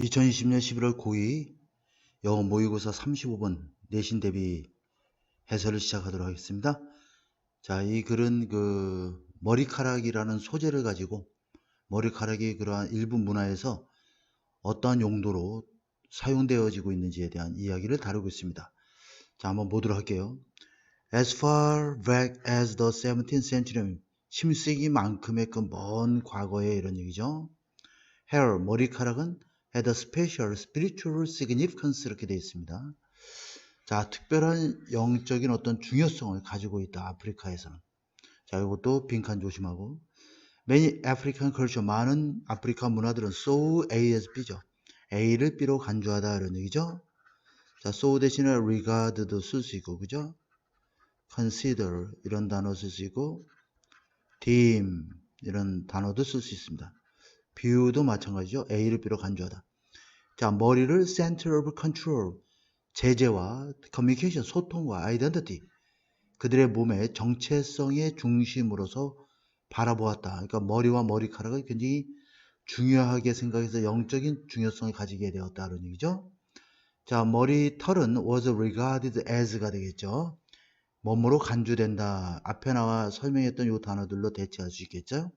2020년 11월 9일 영어 모의고사 35번 내신 대비 해설을 시작하도록 하겠습니다. 자, 이 글은 머리카락이라는 소재를 가지고 머리카락이 그러한 일부 문화에서 어떠한 용도로 사용되어지고 있는지에 대한 이야기를 다루고 있습니다. 자, 한번 보도록 할게요. As far back as the 17th century, 10세기만큼의 그 먼 과거에 이런 얘기죠. Hair, 머리카락은 had a special spiritual significance 이렇게 되어 있습니다. 자, 특별한 영적인 어떤 중요성을 가지고 있다. 아프리카에서는. 자, 이것도 빈칸 조심하고. Many African culture, 많은 아프리카 문화들은 so A as B죠. A를 B로 간주하다 이런 얘기죠. 자, so 대신에 regard도 쓸 수 있고, 그죠? consider 이런 단어 쓸 수 있고, deem 이런 단어도 쓸 수 있습니다. view도 마찬가지죠. A를 B로 간주하다. 자, 머리를 center of control, 제재와 communication, 소통과 identity, 그들의 몸의 정체성의 중심으로서 바라보았다. 그러니까 머리와 머리카락을 굉장히 중요하게 생각해서 영적인 중요성을 가지게 되었다는 얘기죠. 자, 머리털은 was regarded as가 되겠죠. 뭐뭐로 간주된다. 앞에 나와 설명했던 이 단어들로 대체할 수 있겠죠.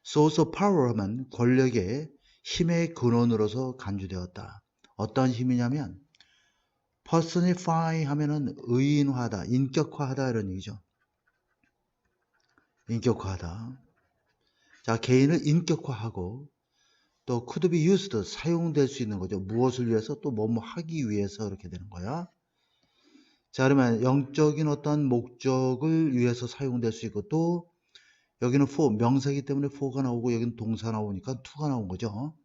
source of power 하면 권력의 힘의 근원으로서 간주되었다. 어떤 힘이냐면 personify 하면은 의인화하다, 인격화하다 이런 얘기죠. 인격화하다. 자, 개인을 인격화하고 또 could be used, 사용될 수 있는 거죠. 무엇을 위해서? 또 뭐뭐 하기 위해서 이렇게 되는 거야. 자, 그러면 영적인 어떤 목적을 위해서 사용될 수 있고 또 여기는 for, 명사이기 때문에 for가 나오고 여기는 동사 나오니까 to가 나온 거죠.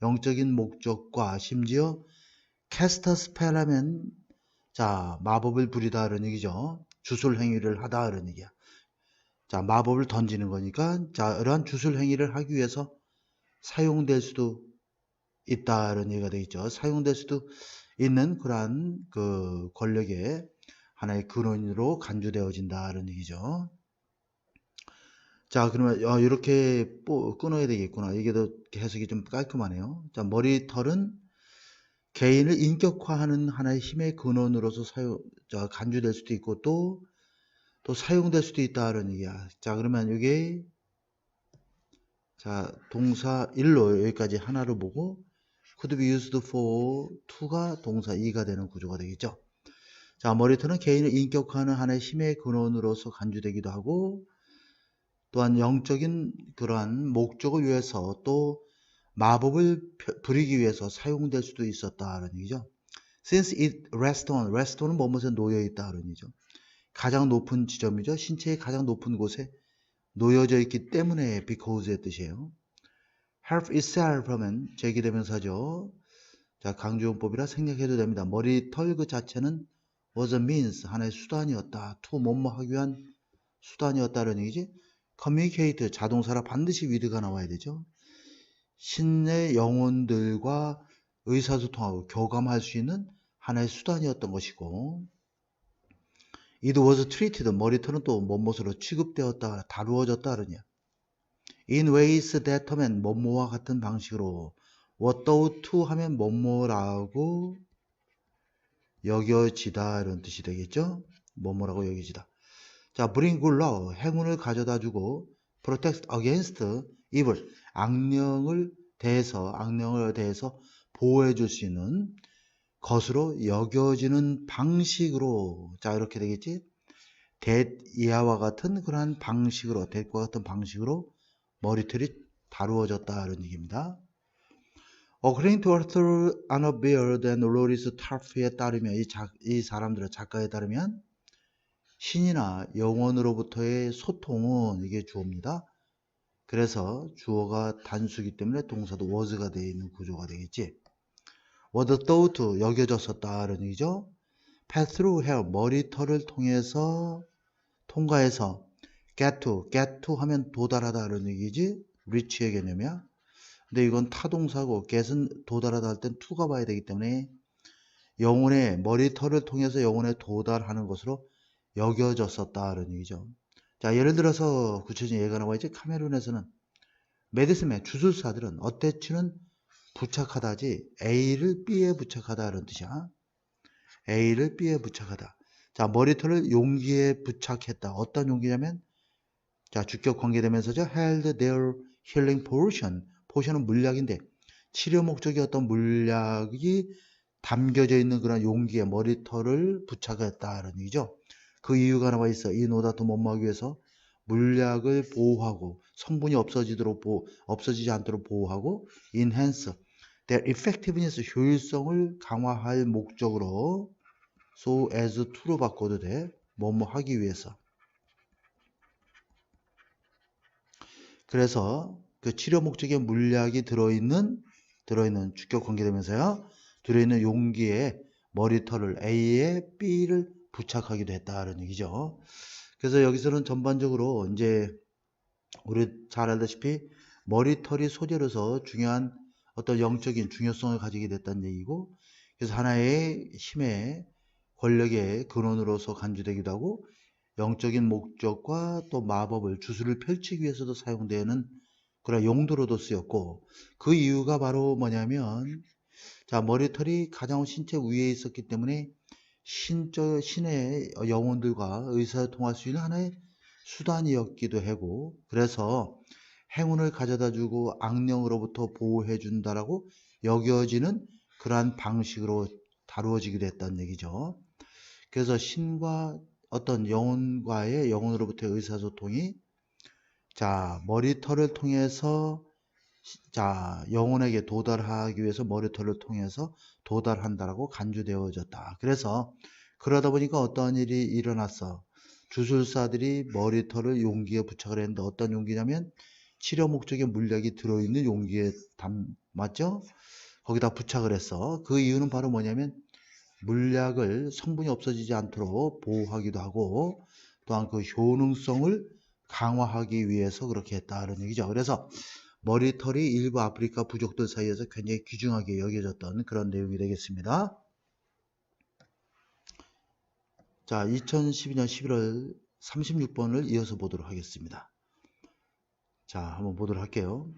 영적인 목적과 심지어 cast a spell 하면 자, 마법을 부리다 이런 얘기죠. 주술 행위를 하다 이런 얘기야. 자, 마법을 던지는 거니까 자, 이러한 주술 행위를 하기 위해서 사용될 수도 있다 이런 얘기가 되겠죠. 사용될 수도 있는 그러한 그 권력의 하나의 근원으로 간주되어진다 이런 얘기죠. 자, 그러면 이렇게 끊어야 되겠구나. 이게 더 해석이 좀 깔끔하네요. 자, 머리털은 개인을 인격화하는 하나의 힘의 근원으로서 간주될 수도 있고 또 사용될 수도 있다는 얘기야. 자, 그러면 이게 자, 동사 1로 여기까지 하나로 보고 could be used for to가 동사 2가 되는 구조가 되겠죠. 자, 머리털은 개인을 인격화하는 하나의 힘의 근원으로서 간주되기도 하고 또한 영적인 그러한 목적을 위해서 또 마법을 부리기 위해서 사용될 수도 있었다는 얘기죠. Since it rests on은 뭐뭐에 놓여 있다는 얘기죠. 가장 높은 지점이죠. 신체의 가장 높은 곳에 놓여져 있기 때문에 because의 뜻이에요. help itself 하면 제기대명사죠. 자, 강조용법이라 생략해도 됩니다. 머리털 그 자체는 was a means, 하나의 수단이었다. to 뭐뭐 하기 위한 수단이었다는 얘기지. communicate, 자동사라 반드시 with가 나와야 되죠. 신의 영혼들과 의사소통하고 교감할 수 있는 하나의 수단이었던 것이고 it was treated, 머리털은 또 뭐뭐로 취급되었다, 다루어졌다 그러냐. in ways that 하면 뭐뭐와 같은 방식으로 what thought to 하면 뭐뭐라고 여겨지다 이런 뜻이 되겠죠. 뭐뭐라고 여겨지다. 자, bring good luck, 행운을 가져다주고 protect against evil, 악령을 대해서 보호해 줄 수 있는 것으로 여겨지는 방식으로 자, 이렇게 되겠지. 이하와 같은 그러한 방식으로 that과 같은 방식으로 머리털이 다루어졌다 이런 얘기입니다. According to Arthur Annabelle and Loris Tarf에 따르면 이 사람들의 작가에 따르면 신이나 영혼으로부터의 소통은 이게 주어입니다. 그래서 주어가 단수이기 때문에 동사도 was가 되어 있는 구조가 되겠지. was thought, 여겨졌었다는 얘기죠. pass through hair, 머리털을 통과해서 get to 하면 도달하다는 얘기지. reach의 개념이야. 근데 이건 타동사고 get은 도달하다 할 땐 to가 봐야 되기 때문에 영혼의 머리털을 통해서 영혼에 도달하는 것으로 여겨졌었다는 얘기죠. 자, 예를 들어서 구체적인 예가 나와야지. 카메룬에서는 메디슨맨, 주술사들은 어때치는 부착하다지 A를 B에 부착하다 이런 뜻이야. A를 B에 부착하다. 자, 머리털을 용기에 부착했다. 어떤 용기냐면 자, 주격 관계되면서죠. held their healing potion. 포션은 물약인데 치료 목적의 어떤 물약이 담겨져 있는 그런 용기에 머리털을 부착했다는 얘기죠. 그 이유가 나와 있어. 이 노다도 못 막기 위해서 물약을 보호하고 성분이 없어지지 않도록 보호하고 enhance their effectiveness 효율성을 강화할 목적으로 so as to로 바꿔도 돼. 뭐뭐 하기 위해서. 그래서 그 치료 목적의 물약이 들어있는 주격 관계되면서요. 들어있는 용기에 머리털을 A에 B를 부착하기도 했다는 얘기죠. 그래서 여기서는 전반적으로 이제 우리 잘 알다시피 머리털이 소재로서 중요한 어떤 영적인 중요성을 가지게 됐다는 얘기고, 그래서 하나의 힘의 권력의 근원으로서 간주되기도 하고 영적인 목적과 또 마법을 주술을 펼치기 위해서도 사용되는 그런 용도로도 쓰였고, 그 이유가 바로 뭐냐면 자, 머리털이 가장 신체 위에 있었기 때문에 신의 영혼들과 의사소통할 수 있는 하나의 수단이었기도 하고, 그래서 행운을 가져다 주고 악령으로부터 보호해 준다라고 여겨지는 그러한 방식으로 다루어지기도 했다는 얘기죠. 그래서 신과 어떤 영혼과의 영혼으로부터의 의사소통이 자, 머리털을 통해서 자, 영혼에게 도달하기 위해서 머리털을 통해서 도달한다라고 간주되어졌다. 그래서 그러다 보니까 어떠한 일이 일어났어. 주술사들이 머리털을 용기에 부착을 했는데 어떤 용기냐면 치료 목적의 물약이 들어있는 용기에 맞죠? 거기다 부착을 했어. 그 이유는 바로 뭐냐면 물약을 성분이 없어지지 않도록 보호하기도 하고 또한 그 효능성을 강화하기 위해서 그렇게 했다는 얘기죠. 그래서 머리털이 일부 아프리카 부족들 사이에서 굉장히 귀중하게 여겨졌던 그런 내용이 되겠습니다. 자, 2012년 11월 36번을 이어서 보도록 하겠습니다. 자, 한번 보도록 할게요.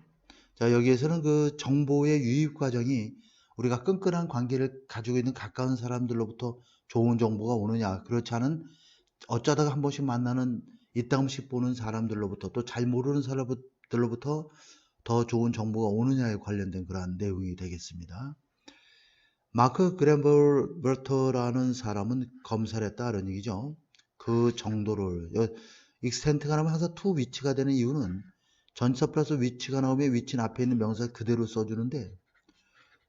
자, 여기에서는 그 정보의 유입 과정이 우리가 끈끈한 관계를 가지고 있는 가까운 사람들로부터 좋은 정보가 오느냐, 그렇지 않은 어쩌다가 한 번씩 만나는 이따금씩 보는 사람들로부터 또 잘 모르는 사람들로부터 더 좋은 정보가 오느냐에 관련된 그러한 내용이 되겠습니다. 마크 그랜버터라는 사람은 검사를 했다 이런 얘기죠. 그 정도를 익스텐트가 나오면 항상 to 위치가 되는 이유는 전치사 플러스 위치가 나오면 위치는 앞에 있는 명사 그대로 써주는데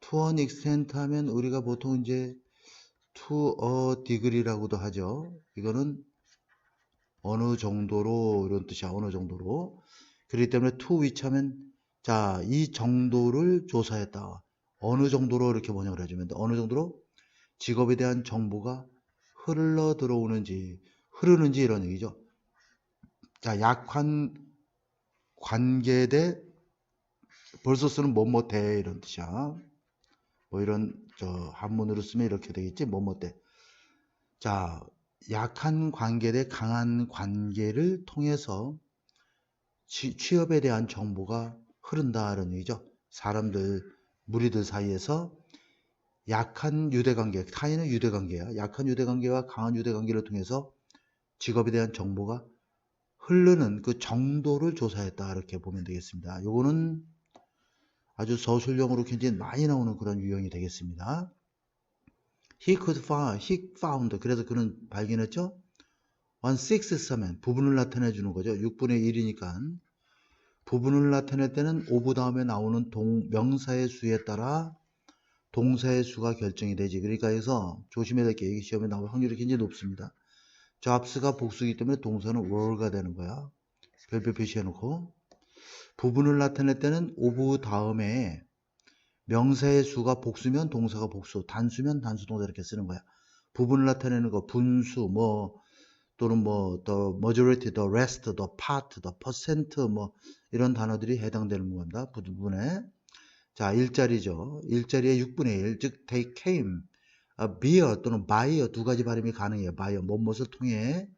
to an extent 하면 우리가 보통 이제 to a degree라고도 하죠. 이거는 어느 정도로 이런 뜻이야. 어느 정도로. 그렇기 때문에 to 위치하면 자, 이 정도를 조사했다. 어느 정도로 이렇게 번역을 해주면 돼. 어느 정도로 직업에 대한 정보가 흘러 들어오는지 흐르는지 이런 얘기죠. 자, 약한 관계 대 벌써 쓰는 뭐뭐 대 이런 뜻이야. 뭐 이런 한문으로 쓰면 이렇게 되겠지. 뭐뭐 대. 자, 약한 관계 대 강한 관계를 통해서 취업에 대한 정보가 흐른다는 얘기죠. 사람들, 무리들 사이에서 약한 유대관계, 타인은 유대관계야. 약한 유대관계와 강한 유대관계를 통해서 직업에 대한 정보가 흐르는 그 정도를 조사했다. 이렇게 보면 되겠습니다. 요거는 아주 서술형으로 굉장히 많이 나오는 그런 유형이 되겠습니다. he found. 그래서 그는 발견했죠. 1/6 하면 부분을 나타내 주는 거죠. 6분의 1이니까. 부분을 나타낼 때는 of 다음에 나오는 명사의 수에 따라 동사의 수가 결정이 되지. 그러니까 여기서 조심해야 될 게 이게 시험에 나올 확률이 굉장히 높습니다. jobs가 복수이기 때문에 동사는 were가 되는 거야. 별표 표시해 놓고. 부분을 나타낼 때는 of 다음에 명사의 수가 복수면 동사가 복수, 단수면 단수 동사 이렇게 쓰는 거야. 부분을 나타내는 거 분수 또는 the majority, the rest, the part, the percent 이런 단어들이 해당되는 겁니다. 부분에. 자, 일자리죠. 일자리의 6분의 1, 즉 they came, via 또는 by 두 가지 발음이 가능해요. by 무엇을 통해,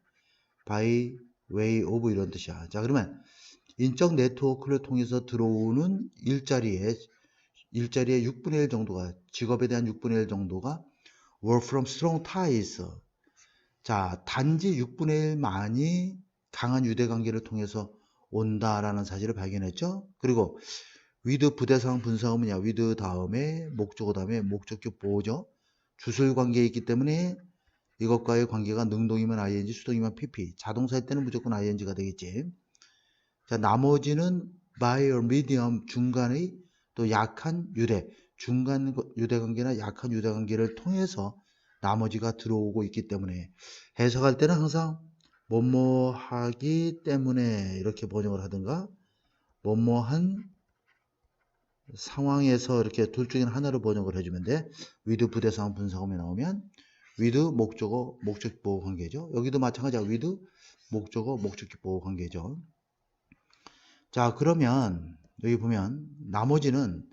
by way of 이런 뜻이야. 자, 그러면 인적 네트워크를 통해서 들어오는 일자리에 일자리의 6분의 1 정도가, 직업에 대한 6분의 1 정도가 were from strong ties. 자, 단지 6분의 1만이 강한 유대관계를 통해서 온다라는 사실을 발견했죠. 그리고 with 부대상 분사가 뭐냐, with 다음에 목적어 다음에 목적격 보호죠. 주술 관계에 있기 때문에 이것과의 관계가 능동이면 ing, 수동이면 pp, 자동사일 때는 무조건 ing가 되겠지. 자, 나머지는 by or medium, 중간의 또 약한 유대, 중간 유대관계나 약한 유대관계를 통해서 나머지가 들어오고 있기 때문에 해석할 때는 항상 뭐뭐 하기 때문에 이렇게 번역을 하든가 뭐뭐한 상황에서 이렇게 둘 중에 하나를 번역을 해주면 돼. with 부대상 분사음이 나오면 with 목적어 목적 보호 관계죠. 여기도 마찬가지야. with 목적어 목적격 보호 관계죠. 자, 그러면 여기 보면 나머지는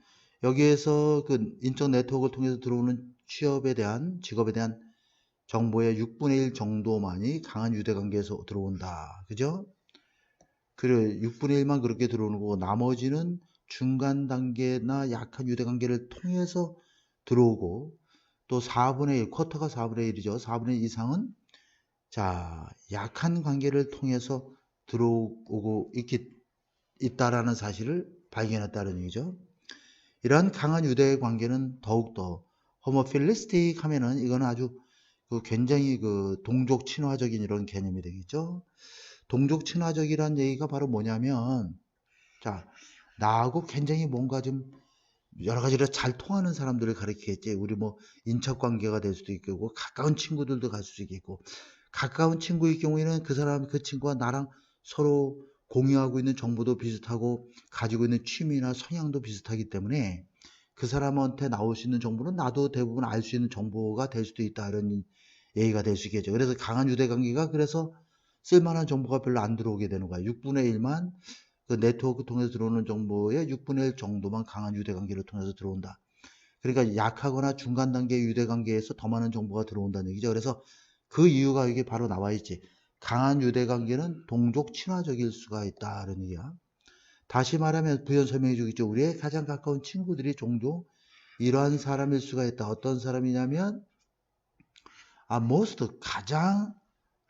여기에서 그 인적 네트워크를 통해서 들어오는 취업에 대한, 직업에 대한 정보의 6분의 1 정도만이 강한 유대관계에서 들어온다. 그죠? 그래, 6분의 1만 그렇게 들어오는 거고 나머지는 중간 단계나 약한 유대관계를 통해서 들어오고 또 4분의 1, 쿼터가 4분의 1이죠. 4분의 1 이상은 자, 약한 관계를 통해서 들어오고 있다라는 사실을 발견했다는 얘기죠. 이러한 강한 유대 관계는 더욱더 호모필리스틱 하면은 이거는 아주 굉장히 동족 친화적인 이런 개념이 되겠죠. 동족 친화적이란 얘기가 바로 뭐냐면, 자, 나하고 굉장히 뭔가 좀 여러 가지로 잘 통하는 사람들을 가리키겠지. 우리 뭐 인척 관계가 될 수도 있고 가까운 친구들도 갈 수도 있겠고, 가까운 친구의 경우에는 그 친구와 나랑 서로 공유하고 있는 정보도 비슷하고 가지고 있는 취미나 성향도 비슷하기 때문에 그 사람한테 나올 수 있는 정보는 나도 대부분 알 수 있는 정보가 될 수도 있다, 이런 얘기가 될 수 있겠죠. 그래서 강한 유대관계가 그래서 쓸만한 정보가 별로 안 들어오게 되는 거야. 6분의 1만 그 네트워크 통해서 들어오는 정보의 6분의 1 정도만 강한 유대관계를 통해서 들어온다. 그러니까 약하거나 중간 단계 유대관계에서 더 많은 정보가 들어온다는 얘기죠. 그래서 그 이유가 이게 바로 나와 있지. 강한 유대관계는 동족 친화적일 수가 있다는 얘기야. 다시 말하면 부연 설명해 주겠죠. 우리의 가장 가까운 친구들이 종종 이러한 사람일 수가 있다. 어떤 사람이냐면 most, 가장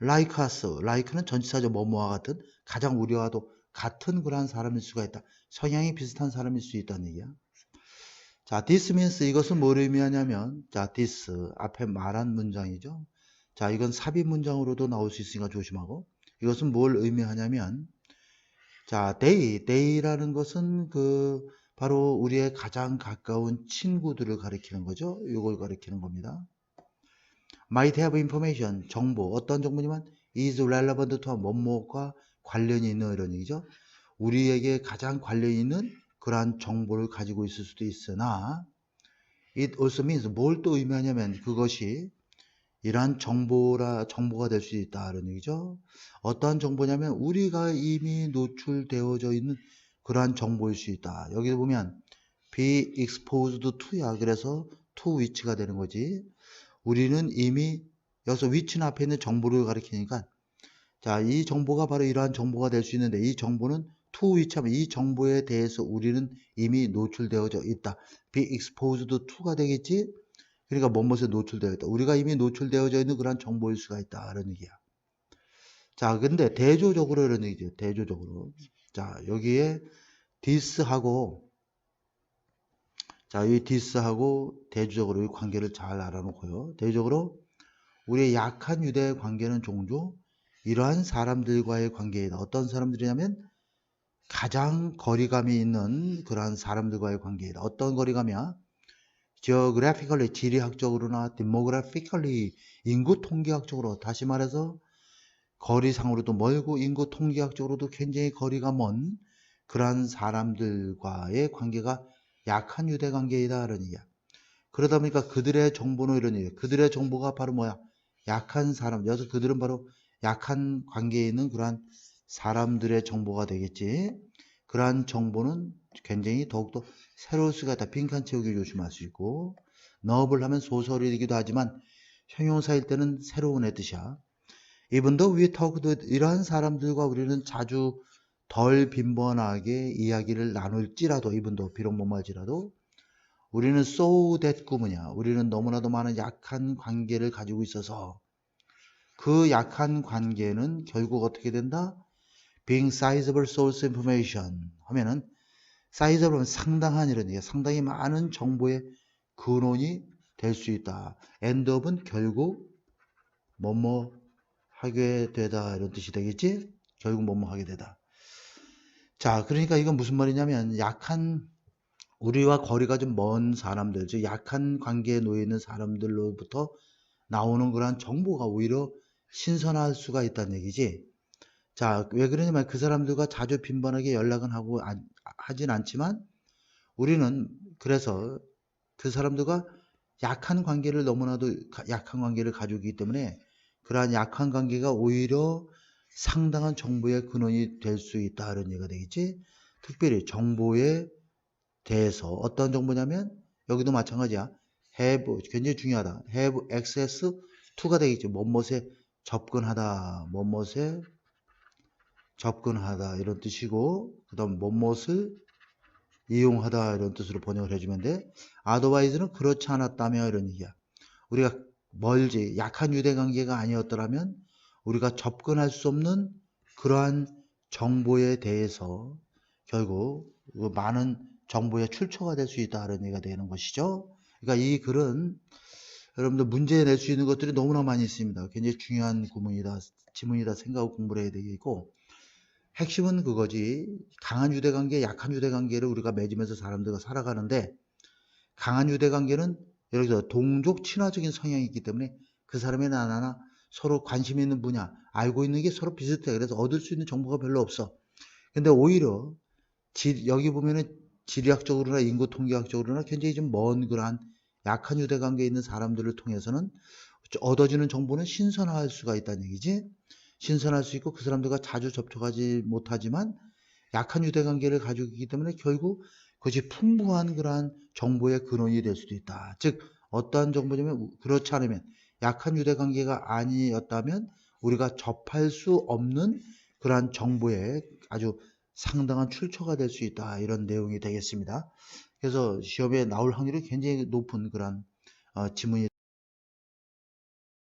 like us, like는 전치사죠. 뭐뭐와 같은, 가장 우리와도 같은 그러한 사람일 수가 있다. 성향이 비슷한 사람일 수 있다는 얘기야. 자, this means, 이것은 뭘 의미하냐면, 자, this 앞에 말한 문장이죠. 자, 이건 삽입 문장으로도 나올 수 있으니까 조심하고, 이것은 뭘 의미하냐면, 자, they라는 것은 바로 우리의 가장 가까운 친구들을 가리키는 거죠. 이걸 가리키는 겁니다. might have information, 정보, 어떤 정보냐면 is relevant to 뭐뭐과 관련이 있는 이런 얘기죠. 우리에게 가장 관련이 있는 그러한 정보를 가지고 있을 수도 있으나 it also means, 뭘 또 의미하냐면 그것이 이러한 정보가 될 수 있다, 이런 얘기죠. 어떠한 정보냐면 우리가 이미 노출되어져 있는 그러한 정보일 수 있다. 여기 보면 be exposed to야. 그래서 to which가 되는 거지. 우리는 이미 여기서 which는 앞에 있는 정보를 가리키니까, 자, 이 정보가 바로 이러한 정보가 될 수 있는데 이 정보는 to which 하면 이 정보에 대해서 우리는 이미 노출되어져 있다. be exposed to가 되겠지. 그러니까 뭐뭐에 노출되어 있다. 우리가 이미 노출되어져 있는 그런 정보일 수가 있다, 이런 얘기야. 자, 근데 대조적으로 이런 얘기죠. 대조적으로. 자, 여기에 this하고, 자, 이 this하고 대조적으로 이 관계를 잘 알아놓고요. 대조적으로 우리의 약한 유대의 관계는 종종 이러한 사람들과의 관계이다. 어떤 사람들이냐면 가장 거리감이 있는 그러한 사람들과의 관계이다. 어떤 거리감이야? geographically, 지리학적으로나 demographically, 인구 통계학적으로, 다시 말해서 거리상으로도 멀고 인구 통계학적으로도 굉장히 거리가 먼 그러한 사람들과의 관계가 약한 유대관계이다, 이런 얘기야. 그러다 보니까 그들의 정보는 이런 얘기야. 그들의 정보가 바로 뭐야? 약한 사람. 여기서 그들은 바로 약한 관계에 있는 그러한 사람들의 정보가 되겠지. 그러한 정보는 굉장히 더욱더 새로울 수가 있다. 빈칸 채우기 조심할 수 있고, 너블 하면 소설이기도 하지만 형용사일 때는 새로운 애 뜻이야. Even though we talked, 이러한 사람들과 우리는 자주 덜 빈번하게 이야기를 나눌지라도, even though, 비록 뭐말지라도 우리는 so that고 뭐냐? 우리는 너무나도 많은 약한 관계를 가지고 있어서 그 약한 관계는 결국 어떻게 된다? Being sizable source information 하면은 sizable 상당한 이런 얘기야. 상당히 많은 정보의 근원이 될 수 있다. end up은 결국 뭐뭐 하게 되다 이런 뜻이 되겠지? 결국 뭐뭐 하게 되다. 자, 그러니까 이건 무슨 말이냐면 약한 우리와 거리가 좀 먼 사람들, 즉 약한 관계에 놓여 있는 사람들로부터 나오는 그런 정보가 오히려 신선할 수가 있다는 얘기지. 자, 왜 그러냐면 그 사람들과 자주 빈번하게 연락은 하진 않지만 우리는 그래서 그 사람들과 약한 관계를 너무나도 약한 관계를 가지고 있기 때문에 그러한 약한 관계가 오히려 상당한 정보의 근원이 될 수 있다 이런 얘기가 되겠지. 특별히 정보에 대해서 어떤 정보냐면 여기도 마찬가지야. have 굉장히 중요하다. have access to가 되겠죠. 뭐뭇에 접근하다, 뭐뭇에 접근하다 이런 뜻이고 그 다음 뭐뭇을 이용하다 이런 뜻으로 번역을 해주면 돼. otherwise는 그렇지 않았다며 이런 얘기야. 우리가 멀지 약한 유대관계가 아니었더라면 우리가 접근할 수 없는 그러한 정보에 대해서 결국 많은 정보의 출처가 될 수 있다는 얘기가 되는 것이죠. 그러니까 이 글은 여러분들 문제 낼 수 있는 것들이 너무나 많이 있습니다. 굉장히 중요한 구문이다, 지문이다 생각하고 공부를 해야 되겠고 핵심은 그거지. 강한 유대관계, 약한 유대관계를 우리가 맺으면서 사람들과 살아가는데 강한 유대관계는 예를 들어 동족 친화적인 성향이 있기 때문에 그 사람이나 나나 서로 관심 있는 분야, 알고 있는 게 서로 비슷해. 그래서 얻을 수 있는 정보가 별로 없어. 근데 오히려 여기 보면은 지리학적으로나 인구 통계학적으로나 굉장히 좀 먼 그러한 약한 유대관계에 있는 사람들을 통해서는 얻어지는 정보는 신선할 수가 있다는 얘기지. 신선할 수 있고 그 사람들과 자주 접촉하지 못하지만 약한 유대관계를 가지고 있기 때문에 결국 그것이 풍부한 그러한 정보의 근원이 될 수도 있다. 즉 어떠한 정보냐면 그렇지 않으면 약한 유대관계가 아니었다면 우리가 접할 수 없는 그러한 정보의 아주 상당한 출처가 될 수 있다. 이런 내용이 되겠습니다. 그래서 시험에 나올 확률이 굉장히 높은 그러한 지문이